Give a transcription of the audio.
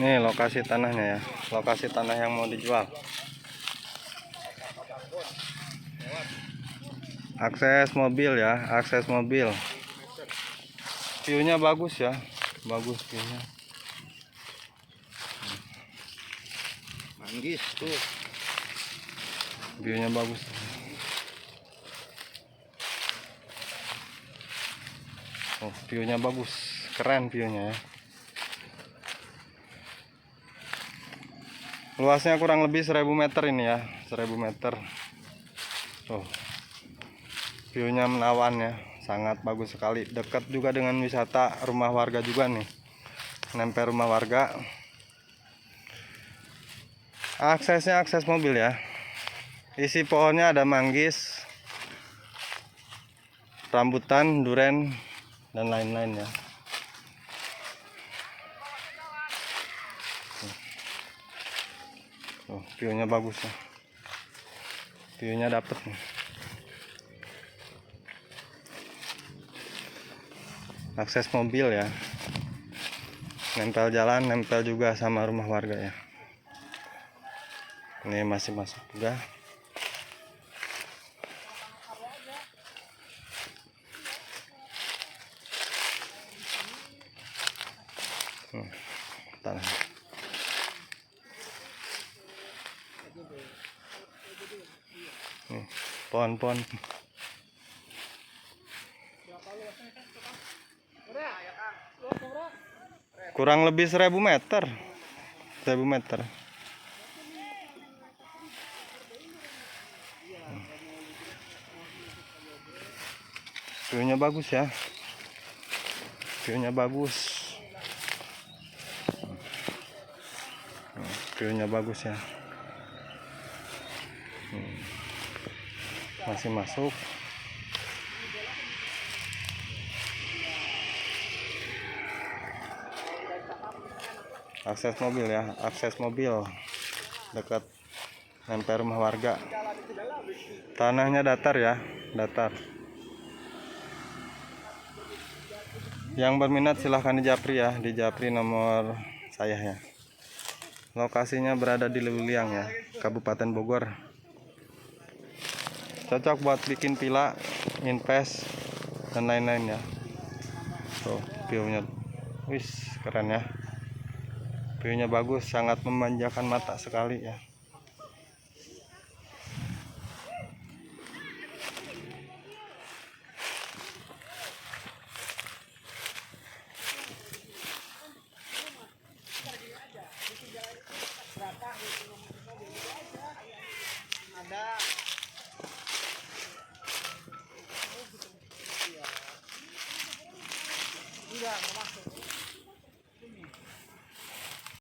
Nih lokasi tanahnya ya, lokasi tanah yang mau dijual. Akses mobil ya, akses mobil. View-nya bagus ya, bagus view-nya. Manggis tuh. View-nya bagus. Oh, view-nya bagus, keren view-nya ya. Luasnya kurang lebih 1000 meter ini ya, 1000 meter. Tuh, view-nya menawan ya, sangat bagus sekali. Dekat juga dengan wisata rumah warga juga nih, nempel rumah warga. Aksesnya akses mobil ya. Isi pohonnya ada manggis, rambutan, duren, dan lain-lain ya. Oh, view-nya bagus ya. View-nya dapet nih. Akses mobil ya. Nempel jalan, nempel juga sama rumah warga ya. Ini masih masuk juga. Tanah. Nih, pohon-pohon. Kurang lebih 1000 meter. 1000 meter. View-nya bagus ya. View-nya bagus. View-nya bagus ya. Masih masuk. Akses mobil ya, akses mobil dekat nempel rumah warga. Tanahnya datar ya, datar. Yang berminat silahkan di japri ya, di japri nomor saya ya. Lokasinya berada di Lewiliang ya, Kabupaten Bogor. Cocok buat bikin villa, invest, dan lain-lain ya. Tuh, view-nya, wis keren ya. View-nya bagus, sangat memanjakan mata sekali ya. Enggak masuk.